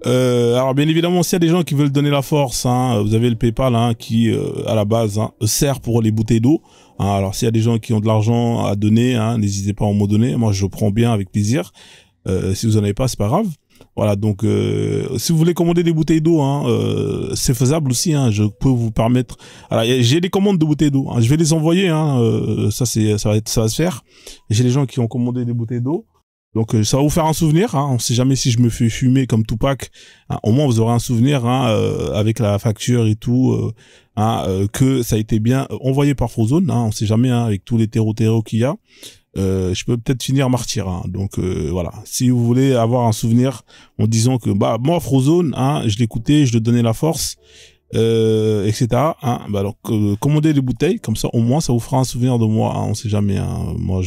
Alors bien évidemment, s'il y a des gens qui veulent donner la force, hein, vous avez le PayPal hein, qui, à la base, hein, sert pour les bouteilles d'eau. Hein, alors s'il y a des gens qui ont de l'argent à donner, hein, n'hésitez pas à me donner. Moi, je prends bien avec plaisir. Si vous en avez pas, c'est pas grave. Voilà, donc si vous voulez commander des bouteilles d'eau, hein, c'est faisable aussi. Hein, je peux vous permettre. Alors j'ai des commandes de bouteilles d'eau. Hein, je vais les envoyer. Hein, ça va se faire. J'ai des gens qui ont commandé des bouteilles d'eau. Donc ça va vous faire un souvenir. Hein, on sait jamais si je me fais fumer comme Tupac. Hein, au moins vous aurez un souvenir hein, avec la facture et tout. Que ça a été bien envoyé par Frozone. Hein, on sait jamais hein, avec tous les terreaux qu'il y a. Je peux peut-être finir martyr. Hein. Donc voilà, si vous voulez avoir un souvenir en disant que bah moi Frozone, hein, je l'écoutais, je lui donnais la force, etc. Hein, bah alors commandez des bouteilles, comme ça au moins ça vous fera un souvenir de moi. Hein, on sait jamais. Hein, moi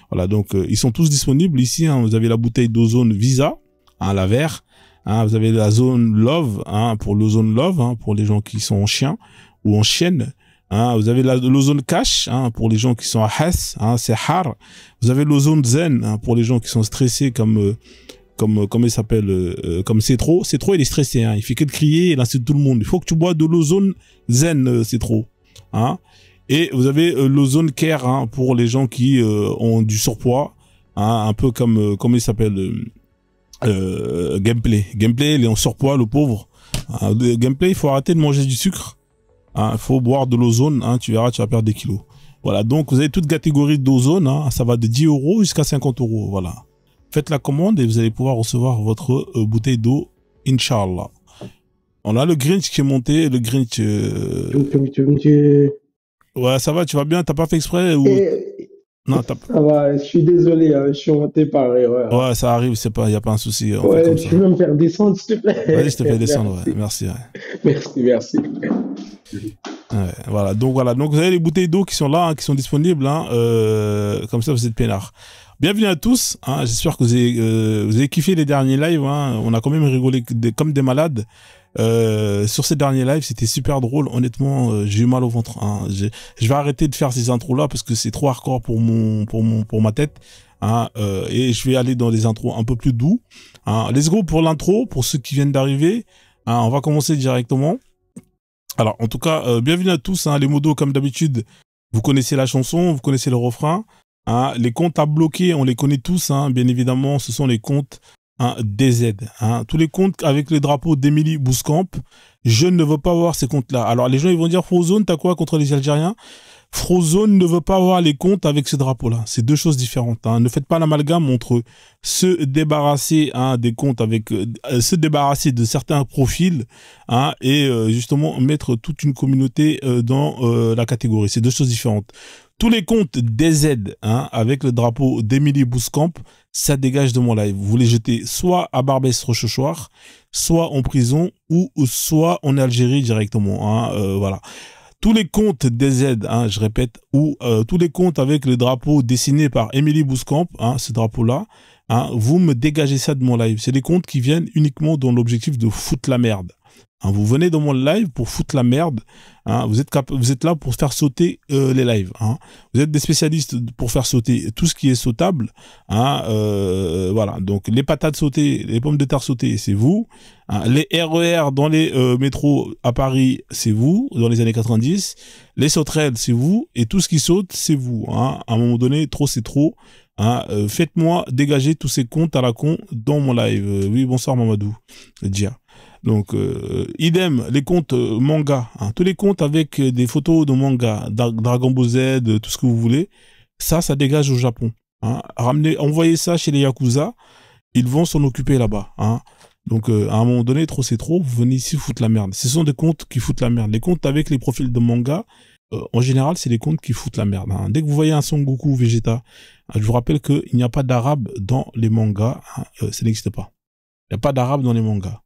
voilà donc ils sont tous disponibles ici. Hein, vous avez la bouteille d'Ozone Visa, hein, la vert. Hein, vous avez la zone Love, hein, pour l'Ozone Love, hein, pour les gens qui sont en chien ou en chienne. Hein, vous avez l'ozone cash hein, pour les gens qui sont à Hess, hein, c'est Har. Vous avez l'ozone zen hein, pour les gens qui sont stressés comme il s'appelle comme Cetro. Cetro il est stressé, hein, il fait que de crier, il insulte tout le monde. Il faut que tu bois de l'ozone zen Cetro. Hein. Et vous avez l'ozone care hein, pour les gens qui ont du surpoids, hein, un peu comme il s'appelle Gameplay. Gameplay il est en surpoids le pauvre. Hein, Gameplay il faut arrêter de manger du sucre. Hein, faut boire de l'ozone, hein, tu verras, tu vas perdre des kilos. Voilà, donc vous avez toute catégorie d'ozone, hein, ça va de 10 € jusqu'à 50 €. Voilà. Faites la commande et vous allez pouvoir recevoir votre bouteille d'eau, Inch'Allah. On a le Grinch qui est monté, le Grinch... Ouais, ça va, tu vas bien, t'as pas fait exprès ou... Non, ça va, je suis désolé, hein, je suis monté par erreur. Ouais, ça arrive, y a pas un souci. On fait Ouais, comme ça. tu veux me faire descendre, s'il te plaît? Vas-y, je te fais descendre, ouais. Merci. Ouais. Merci. Ouais, voilà, donc vous avez les bouteilles d'eau qui sont là, hein, qui sont disponibles, hein, comme ça vous êtes peinards. Bienvenue à tous, hein, j'espère que vous avez kiffé les derniers lives, hein, on a quand même rigolé comme des malades. Sur ces derniers lives, c'était super drôle. Honnêtement, j'ai eu mal au ventre. Hein. Je vais arrêter de faire ces intros là parce que c'est trop hardcore pour ma tête. Hein, et je vais aller dans des intros un peu plus doux. Hein. Let's go pour l'intro, pour ceux qui viennent d'arriver. Hein, on va commencer directement. Alors, en tout cas, bienvenue à tous. Hein, les modos, comme d'habitude, vous connaissez la chanson, vous connaissez le refrain. Hein, les comptes à bloquer, on les connaît tous. Hein, bien évidemment, ce sont les comptes DZ. Hein. Tous les comptes avec le drapeau d'Emily Bouscamp. Je ne veux pas voir ces comptes-là. Alors, les gens, ils vont dire, Frozone, t'as quoi contre les Algériens? Frozone ne veut pas avoir les comptes avec ce drapeau-là. C'est deux choses différentes. Hein. Ne faites pas l'amalgame entre se débarrasser hein, des comptes avec... se débarrasser de certains profils hein, et justement mettre toute une communauté dans la catégorie. C'est deux choses différentes. Tous les comptes DZ hein, avec le drapeau d'Emily Bouscamp, ça dégage de mon live. Vous les jetez soit à Barbès-Rochechouart, soit en prison, ou soit en Algérie directement. Hein, voilà. Tous les comptes DZ, hein, je répète, ou tous les comptes avec le drapeau dessiné par Emily Bouscamp, hein, ce drapeau-là, hein, vous me dégagez ça de mon live. C'est des comptes qui viennent uniquement dans l'objectif de foutre la merde. Hein, vous venez dans mon live pour foutre la merde. Hein, vous êtes là pour faire sauter les lives. Hein. Vous êtes des spécialistes pour faire sauter tout ce qui est sautable. Hein, voilà. Donc les patates sautées, les pommes de terre sautées, c'est vous. Hein, les RER dans les métros à Paris, c'est vous. Dans les années 90, les sauterelles, c'est vous. Et tout ce qui saute, c'est vous. Hein. À un moment donné, trop c'est trop. Hein, faites-moi dégager tous ces comptes à la con dans mon live. Oui, bonsoir Mamadou. Dia. Donc, idem, les comptes manga, hein, tous les comptes avec des photos de manga, Dragon Ball Z, tout ce que vous voulez, ça dégage au Japon. Hein. Envoyez ça chez les Yakuza, ils vont s'en occuper là-bas. Hein. Donc, à un moment donné, trop c'est trop, vous venez ici foutre la merde. Ce sont des comptes qui foutent la merde. Les comptes avec les profils de manga, en général, c'est les comptes qui foutent la merde. Hein. Dès que vous voyez un Son Goku Vegeta, je vous rappelle qu'il n'y a pas d'arabe dans les mangas, hein, ça n'existe pas. Il n'y a pas d'arabe dans les mangas.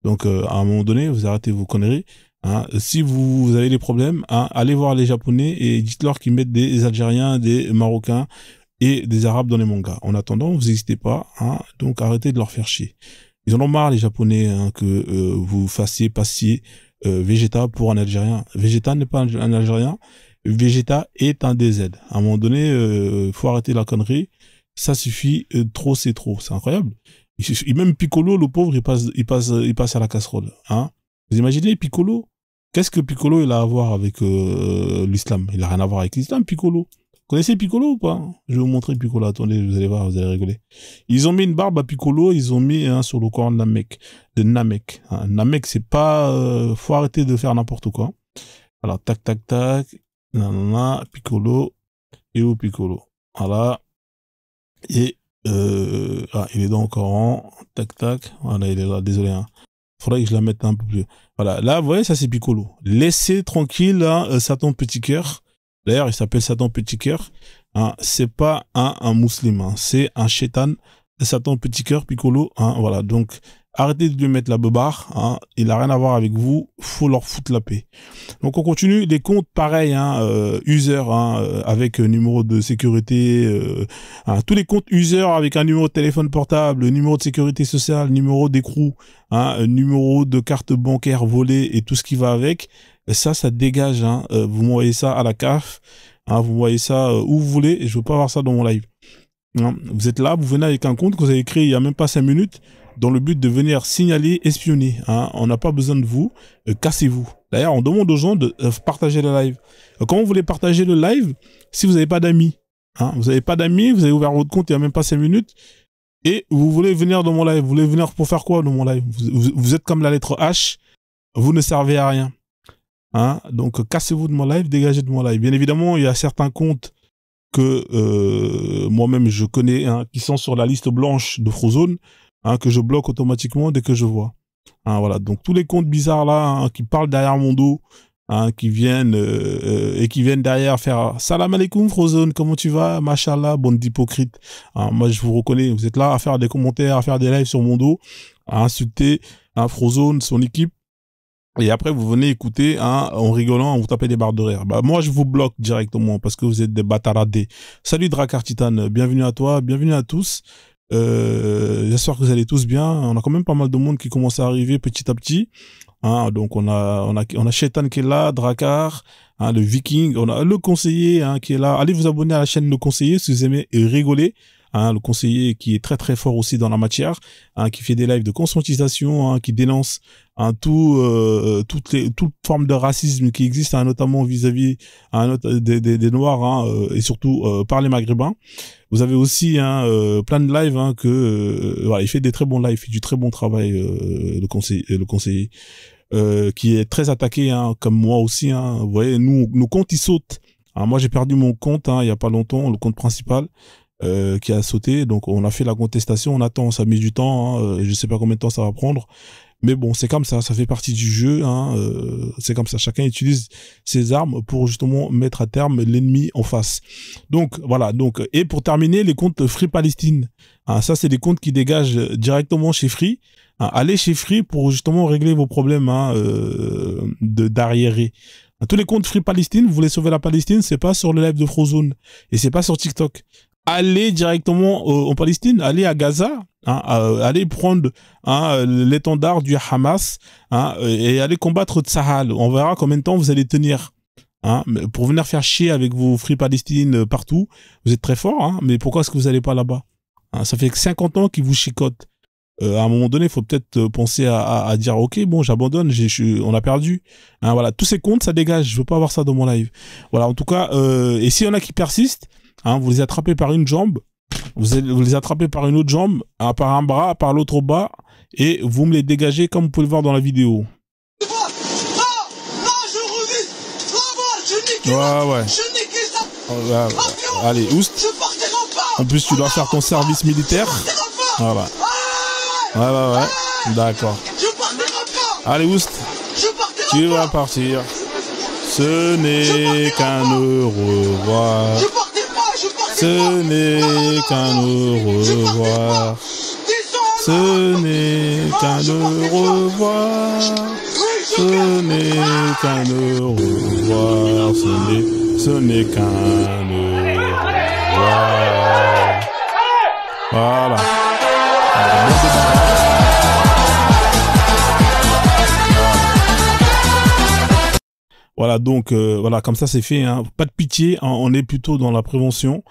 Donc, à un moment donné, vous arrêtez vos conneries. Hein. Si vous avez des problèmes, hein, allez voir les Japonais et dites-leur qu'ils mettent des Algériens, des Marocains et des Arabes dans les mangas. En attendant, vous n'existez pas. Hein, donc, arrêtez de leur faire chier. Ils en ont marre, les Japonais, hein, que vous passiez Vegeta pour un Algérien. Vegeta n'est pas un Algérien. Vegeta est un DZ. À un moment donné, faut arrêter la connerie. Ça suffit. Trop, c'est trop. C'est incroyable. Même Piccolo, le pauvre, il passe à la casserole. Hein. Vous imaginez Piccolo? Qu'est-ce que Piccolo il a à voir avec l'islam? Il a rien à voir avec l'islam, Piccolo. Vous connaissez Piccolo ou pas? Je vais vous montrer Piccolo. Attendez, vous allez voir, vous allez rigoler. Ils ont mis une barbe à Piccolo, ils ont mis sur le corps de Namek. Hein, Namek, c'est pas... faut arrêter de faire n'importe quoi. Alors, tac, tac, tac. Nanana, Piccolo. Et où Piccolo? Voilà. Et... il est dans le Coran. Tac, tac. Voilà, il est là, désolé. Hein. Faudrait que je la mette un peu plus. Voilà, là, vous voyez, ça c'est Piccolo. Laissez tranquille, hein, Satan Petit Cœur. D'ailleurs, il s'appelle Satan Petit Cœur. Hein, c'est pas un musulman, hein, c'est un shaitan. Satan Petit Cœur, Piccolo. Hein, voilà, donc arrêtez de lui mettre la beubare. Hein, il a rien à voir avec vous. Faut leur foutre la paix. Donc on continue. Les comptes, pareil, hein, user, hein, avec numéro de sécurité. Hein, tous les comptes user avec un numéro de téléphone portable, numéro de sécurité sociale, numéro d'écrou, hein, numéro de carte bancaire volée et tout ce qui va avec. Ça dégage. Hein, vous m'envoyez ça à la CAF. Hein, vous voyez ça où vous voulez. Et je veux pas avoir ça dans mon live. Hein, vous êtes là, vous venez avec un compte que vous avez créé il y a même pas 5 minutes dans le but de venir signaler, espionner. Hein, on n'a pas besoin de vous. Cassez-vous. D'ailleurs, on demande aux gens de partager le live. Comment vous voulez partager le live si vous n'avez pas d'amis? Hein, vous n'avez pas d'amis, vous avez ouvert votre compte il y a même pas 5 minutes et vous voulez venir dans mon live. Vous voulez venir pour faire quoi dans mon live? Vous êtes comme la lettre H. Vous ne servez à rien. Hein, donc cassez-vous de mon live, dégagez de mon live. Bien évidemment, il y a certains comptes que moi-même je connais, hein, qui sont sur la liste blanche de Frozone, hein, que je bloque automatiquement dès que je vois. Hein, voilà, donc tous les comptes bizarres là, hein, qui parlent derrière mon dos, hein, qui viennent derrière faire salam alaikum Frozone, comment tu vas, machallah, bande d'hypocrites. Hein, moi je vous reconnais, vous êtes là à faire des commentaires, à faire des lives sur mon dos, à insulter, hein, Frozone, son équipe. Et après, vous venez écouter, hein, en rigolant, vous tapez des barres de rire. Bah, moi, je vous bloque directement parce que vous êtes des bâtardés. Salut Drakkar Titan, bienvenue à toi, bienvenue à tous. J'espère que vous allez tous bien. On a quand même pas mal de monde qui commence à arriver petit à petit. Hein, donc on a Shaitan qui est là, Drakkar, hein, le Viking, on a le conseiller, hein, qui est là. Allez vous abonner à la chaîne Le Conseiller si vous aimez rigoler. Hein, le conseiller qui est très très fort aussi dans la matière, hein, qui fait des lives de conscientisation, hein, qui dénonce, hein, toute forme de racisme qui existe, hein, notamment vis-à-vis, hein, des Noirs, hein, et surtout par les Maghrébins. Vous avez aussi, hein, plein de lives, hein, voilà, il fait des très bons lives, il fait du très bon travail, le conseiller, qui est très attaqué, hein, comme moi aussi. Hein, vous voyez, nos comptes ils sautent. Hein, moi j'ai perdu mon compte, hein, il y a pas longtemps, le compte principal. Qui a sauté, donc on a fait la contestation, on attend, ça met du temps, hein, je sais pas combien de temps ça va prendre, mais bon, c'est comme ça fait partie du jeu, hein, c'est comme ça, chacun utilise ses armes pour justement mettre à terme l'ennemi en face. Donc voilà, donc et pour terminer, les comptes Free Palestine, hein, ça c'est des comptes qui dégagent directement chez Free. Hein, allez chez Free pour justement régler vos problèmes, hein, d'arriérés. Tous les comptes Free Palestine, vous voulez sauver la Palestine, c'est pas sur le live de Frozone et c'est pas sur TikTok. Allez directement en Palestine, allez à Gaza, hein, allez prendre, hein, l'étendard du Hamas, hein, et allez combattre Tsahal. On verra combien de temps vous allez tenir. Hein, pour venir faire chier avec vos Free Palestine partout, vous êtes très fort, hein, mais pourquoi est-ce que vous n'allez pas là-bas? Hein, ça fait 50 ans qu'ils vous chicotent. À un moment donné, il faut peut-être penser à dire ok, bon, j'abandonne, on a perdu. Hein, voilà, tous ces comptes, ça dégage. Je veux pas avoir ça dans mon live. Voilà, en tout cas, et s'il y en a qui persistent, hein, vous les attrapez par une jambe, vous les attrapez par une autre jambe, hein, par un bras, par l'autre bas, et vous me les dégagez comme vous pouvez le voir dans la vidéo. Ouais. Allez, oust. En plus, tu dois faire ton service militaire. Voilà. Ouais. D'accord. Allez, oust. Tu vas partir. Ce n'est qu'un au revoir. Ce n'est qu'un au revoir. Ce n'est qu'un au revoir. Ce n'est qu'un au revoir. Ce n'est qu'un au revoir. Voilà. Voilà, donc voilà, comme ça c'est fait. Hein. Pas de pitié, hein, on est plutôt dans la prévention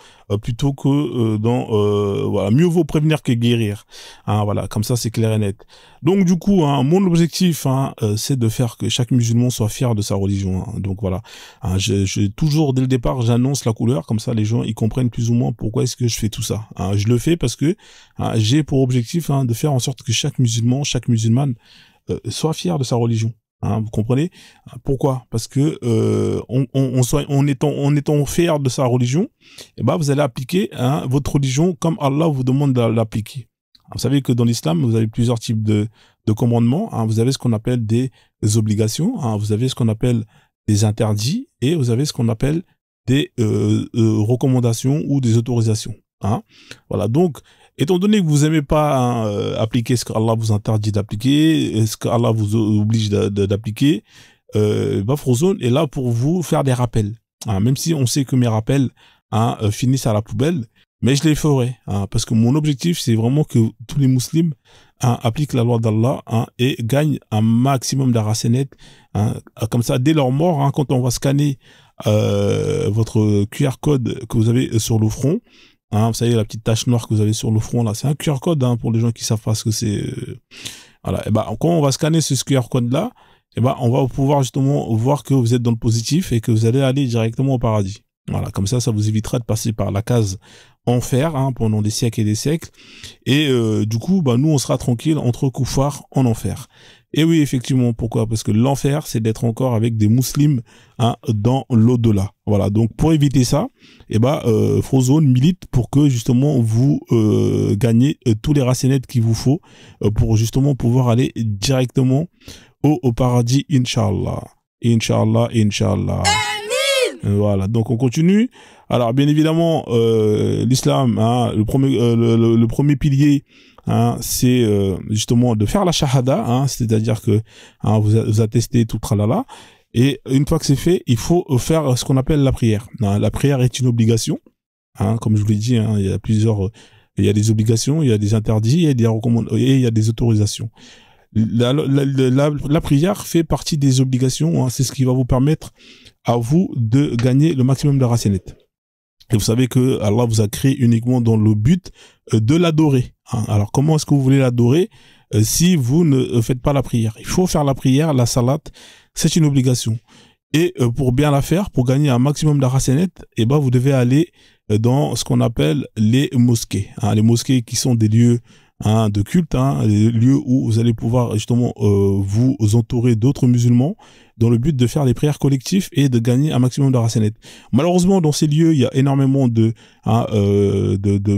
plutôt que dans voilà, mieux vaut prévenir que guérir. Hein, voilà, comme ça c'est clair et net. Donc du coup, hein, mon objectif, hein, c'est de faire que chaque musulman soit fier de sa religion. Hein. Donc voilà, hein, toujours dès le départ, j'annonce la couleur, comme ça les gens ils comprennent plus ou moins pourquoi est-ce que je fais tout ça. Hein. Je le fais parce que hein, j'ai pour objectif hein, de faire en sorte que chaque musulman, chaque musulmane soit fier de sa religion. Hein, vous comprenez? Pourquoi? Parce que en étant fier de sa religion, eh ben vous allez appliquer hein, votre religion comme Allah vous demande de l'appliquer. Vous savez que dans l'islam, vous avez plusieurs types de commandements. Hein. Vous avez ce qu'on appelle des obligations, hein. Vous avez ce qu'on appelle des interdits et vous avez ce qu'on appelle des recommandations ou des autorisations. Hein. Voilà, donc étant donné que vous n'aimez pas hein, appliquer ce qu'Allah vous interdit d'appliquer, ce qu'Allah vous oblige d'appliquer, Frozone est là pour vous faire des rappels. Hein, même si on sait que mes rappels hein, finissent à la poubelle, mais je les ferai. Hein, parce que mon objectif, c'est vraiment que tous les musulmans hein, appliquent la loi d'Allah hein, et gagnent un maximum d'arasenet. Hein, comme ça, dès leur mort, hein, quand on va scanner votre QR code que vous avez sur le front, hein, vous savez, la petite tache noire que vous avez sur le front, là, c'est un QR code hein, pour les gens qui savent pas ce que c'est. Voilà. Et ben, quand on va scanner ce QR code-là, et ben, on va pouvoir justement voir que vous êtes dans le positif et que vous allez aller directement au paradis. Voilà. Comme ça vous évitera de passer par la case enfer hein, pendant des siècles et des siècles. Et du coup, bah, nous, on sera tranquille entre koufars en enfer. Et oui, effectivement, pourquoi? Parce que l'enfer, c'est d'être encore avec des musulmans hein, dans l'au-delà. Voilà, donc pour éviter ça, eh ben, Frozone milite pour que justement vous gagnez tous les racenettes qu'il vous faut pour justement pouvoir aller directement au paradis, Inch'Allah. Inch'Allah, Inch'Allah. Voilà, donc on continue. Alors bien évidemment, l'islam, hein, le premier pilier, hein, c'est justement de faire la shahada, hein, c'est-à-dire que hein, vous attestez tout tralala. Et une fois que c'est fait, il faut faire ce qu'on appelle la prière. Hein, la prière est une obligation, hein, comme je vous l'ai dit, hein, il y a plusieurs, il y a des obligations, il y a des interdits, il y a des recommandations et il y a des autorisations. La prière fait partie des obligations, hein, c'est ce qui va vous permettre à vous de gagner le maximum de racenettes. Et vous savez que Allah vous a créé uniquement dans le but de l'adorer. Hein. Alors comment est-ce que vous voulez l'adorer si vous ne faites pas la prière? Il faut faire la prière, la salat, c'est une obligation. Et pour bien la faire, pour gagner un maximum de racenettes, eh ben vous devez aller dans ce qu'on appelle les mosquées. Hein. Les mosquées qui sont des lieux hein, de culte, hein, les lieux où vous allez pouvoir justement vous entourer d'autres musulmans dans le but de faire des prières collectives et de gagner un maximum de racenettes. Malheureusement, dans ces lieux, il y a énormément de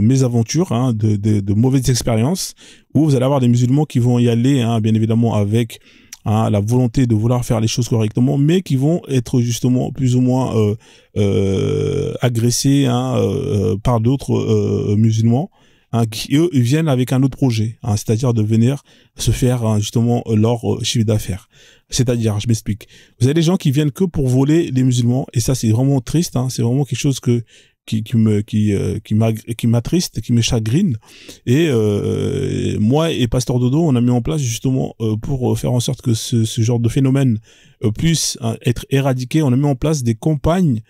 mésaventures, hein, de mauvaises expériences, où vous allez avoir des musulmans qui vont y aller, hein, bien évidemment, avec hein, la volonté de vouloir faire les choses correctement, mais qui vont être justement plus ou moins agressés hein, par d'autres musulmans. Hein, qui eux viennent avec un autre projet, hein, c'est-à-dire de venir se faire hein, justement leur chiffre d'affaires. C'est-à-dire, je m'explique. Vous avez des gens qui viennent que pour voler les musulmans et ça c'est vraiment triste. Hein, c'est vraiment quelque chose qui m'attriste, qui me chagrine. Et moi et Pasteur Dodo, on a mis en place justement pour faire en sorte que ce genre de phénomène puisse hein, être éradiqué. On a mis en place des campagnes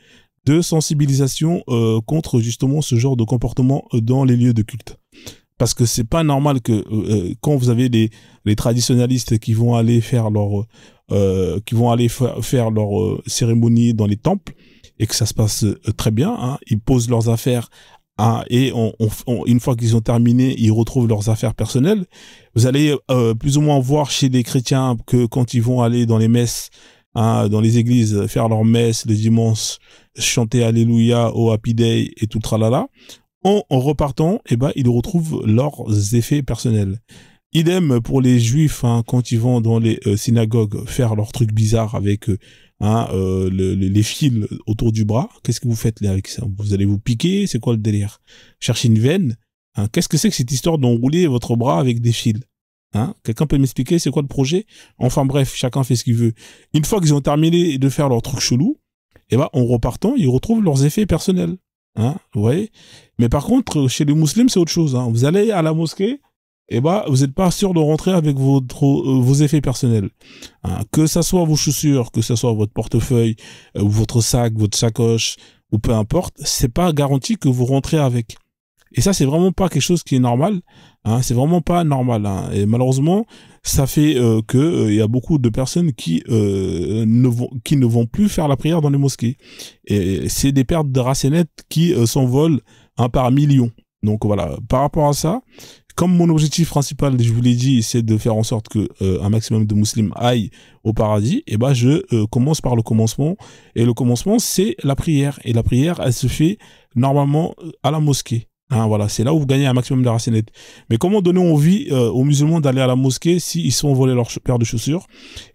de sensibilisation contre justement ce genre de comportement dans les lieux de culte. Parce que c'est pas normal que quand vous avez les traditionalistes qui vont aller faire leur cérémonie dans les temples et que ça se passe très bien, hein, ils posent leurs affaires hein, et une fois qu'ils ont terminé, ils retrouvent leurs affaires personnelles. Vous allez plus ou moins voir chez les chrétiens que quand ils vont aller dans les messes hein, dans les églises, faire leur messe le dimanche, chanter Alléluia au Happy Day et tout le tralala, en repartant, eh ben, ils retrouvent leurs effets personnels. Idem pour les juifs, hein, quand ils vont dans les synagogues faire leurs trucs bizarres avec les fils autour du bras. Qu'est-ce que vous faites là avec ça? Vous allez vous piquer? C'est quoi le délire? Chercher une veine? Hein, qu'est-ce que c'est que cette histoire d'enrouler votre bras avec des fils? Hein, quelqu'un peut m'expliquer c'est quoi le projet? Enfin bref, chacun fait ce qu'il veut. Une fois qu'ils ont terminé de faire leur truc chelou, eh ben en repartant, ils retrouvent leurs effets personnels. Hein, vous voyez? Mais par contre, chez les musulmans, c'est autre chose. Hein. Vous allez à la mosquée, eh ben, vous n'êtes pas sûr de rentrer avec vos effets personnels. Hein. Que ça soit vos chaussures, que ça soit votre portefeuille, ou votre sac, votre sacoche, ou peu importe, c'est pas garanti que vous rentrez avec. Et ça, c'est vraiment pas quelque chose qui est normal. Hein, c'est vraiment pas normal. Hein. Et malheureusement, ça fait que il y a beaucoup de personnes qui ne vont plus faire la prière dans les mosquées. Et c'est des pertes de racénettes qui s'envolent par millions. Donc voilà. Par rapport à ça, comme mon objectif principal, je vous l'ai dit, c'est de faire en sorte que un maximum de musulmans aillent au paradis, et ben je commence par le commencement. Et le commencement, c'est la prière. Et la prière, elle se fait normalement à la mosquée. Hein, voilà, c'est là où vous gagnez un maximum de racénettes. Mais comment donner envie aux musulmans d'aller à la mosquée s'ils sont volés leur paire de chaussures?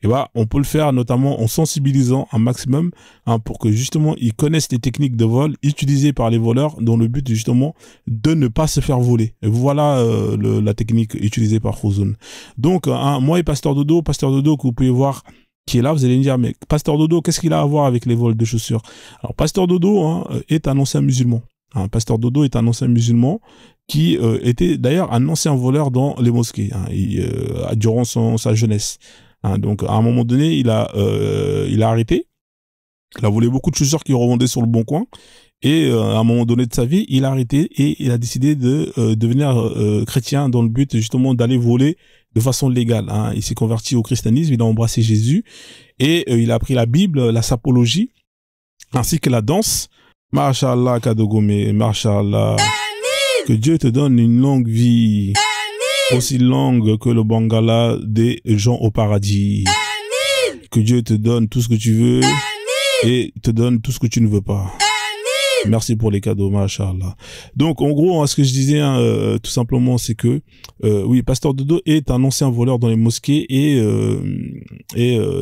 Eh ben, on peut le faire notamment en sensibilisant un maximum, hein, pour que justement ils connaissent les techniques de vol utilisées par les voleurs dans le but justement de ne pas se faire voler. Et voilà la technique utilisée par Khouzoun. Donc, hein, moi et Pasteur Dodo que vous pouvez voir qui est là, vous allez me dire, mais Pasteur Dodo, qu'est-ce qu'il a à voir avec les vols de chaussures? Alors, Pasteur Dodo, hein, est un ancien musulman. Un Pasteur Dodo est un ancien musulman qui était d'ailleurs un ancien voleur dans les mosquées, hein, durant sa jeunesse. Hein, donc à un moment donné, il a arrêté. Il a volé beaucoup de chaussures qu'il revendait sur le bon coin. Et à un moment donné de sa vie, il a arrêté et il a décidé de devenir chrétien dans le but justement d'aller voler de façon légale. Hein. Il s'est converti au christianisme, il a embrassé Jésus et il a appris la Bible, la sapologie, ainsi que la danse. Masha'Allah, Kadogome, Masha'Allah. Que Dieu te donne une longue vie. Amin. Aussi longue que le Bangala des gens au paradis. Amin. Que Dieu te donne tout ce que tu veux. Amin. Et te donne tout ce que tu ne veux pas. Amin. Merci pour les cadeaux, Masha'Allah. Donc, en gros, hein, ce que je disais, hein, tout simplement, c'est que, oui, Pasteur Dodo est un ancien voleur dans les mosquées et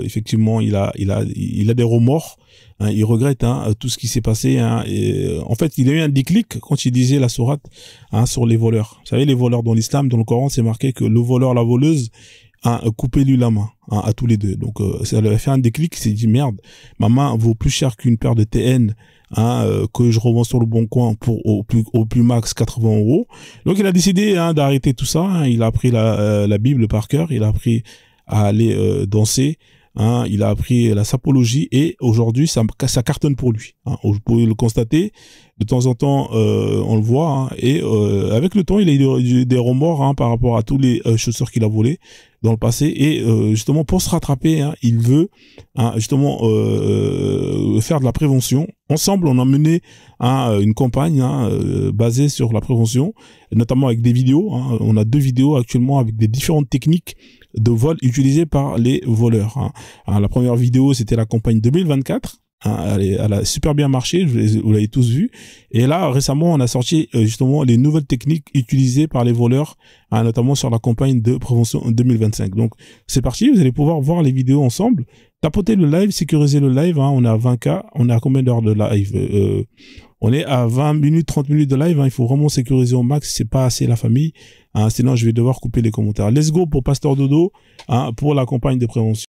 effectivement, il a des remords. Hein, il regrette, hein, tout ce qui s'est passé. Hein, et, en fait, il a eu un déclic quand il disait la sourate, hein, sur les voleurs. Vous savez, les voleurs dans l'islam, dans le Coran, c'est marqué que le voleur, la voleuse, hein, coupez-lui la main, hein, à tous les deux. Donc, ça lui a fait un déclic. Il s'est dit, merde, ma main vaut plus cher qu'une paire de TN, hein, que je revends sur le bon coin pour au plus max 80 €. Donc, il a décidé, hein, d'arrêter tout ça. Hein. Il a appris la Bible par cœur. Il a appris à aller danser. Hein, il a appris la sapologie et aujourd'hui ça cartonne pour lui. Hein. Vous pouvez le constater, de temps en temps on le voit, hein, et avec le temps il a eu des remords, hein, par rapport à tous les chaussures qu'il a volées dans le passé et justement pour se rattraper, hein, il veut, hein, justement faire de la prévention. Ensemble on a mené, hein, une campagne, hein, basée sur la prévention, notamment avec des vidéos. Hein. On a 2 vidéos actuellement avec des différentes techniques de vol utilisées par les voleurs. Hein. Alors, la première vidéo, c'était la campagne 2024. Hein, elle a super bien marché, vous l'avez tous vu. Et là, récemment, on a sorti justement les nouvelles techniques utilisées par les voleurs, hein, notamment sur la campagne de prévention 2025. Donc, c'est parti, vous allez pouvoir voir les vidéos ensemble. Tapotez le live, sécurisez le live. Hein, on est à 20K, on est à combien d'heures de live? On est à 20 minutes, 30 minutes de live. Hein, il faut vraiment sécuriser au max. C'est pas assez la famille. Hein, sinon, je vais devoir couper les commentaires. Let's go pour Pasteur Dodo, hein, pour la campagne de prévention.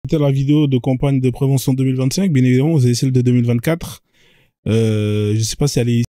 C'était la vidéo de campagne de prévention 2025. Bien évidemment, vous avez celle de 2024. Je sais pas si elle est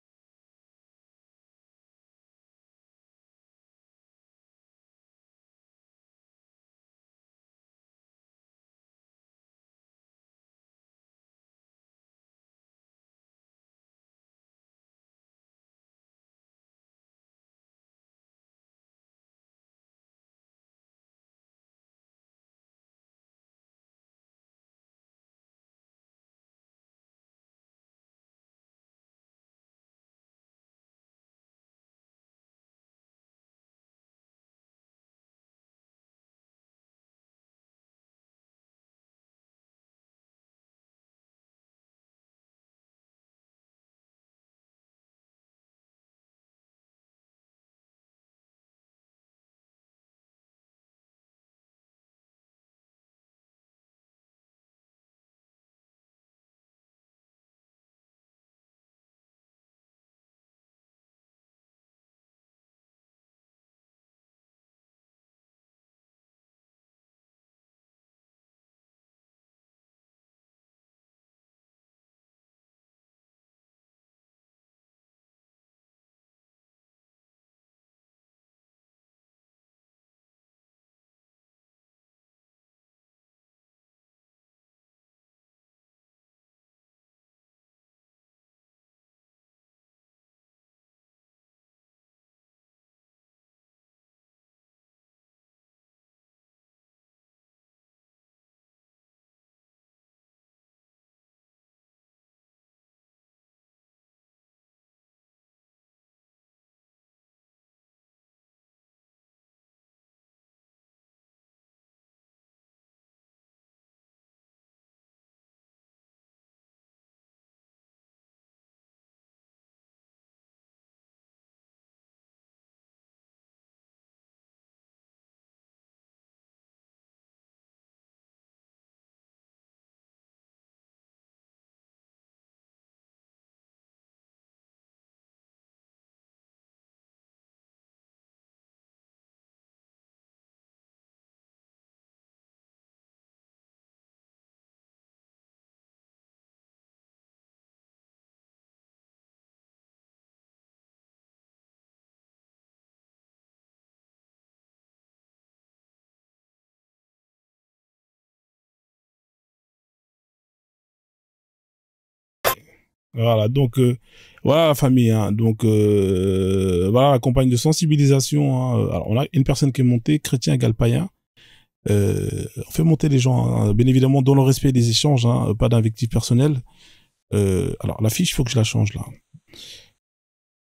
voilà, donc voilà la famille, hein. Donc voilà la campagne de sensibilisation, hein. Alors on a une personne qui est montée, chrétien égale païen. On fait monter les gens, hein, bien évidemment dans le respect des échanges, hein, pas d'invectif personnel. Alors la fiche, il faut que je la change là.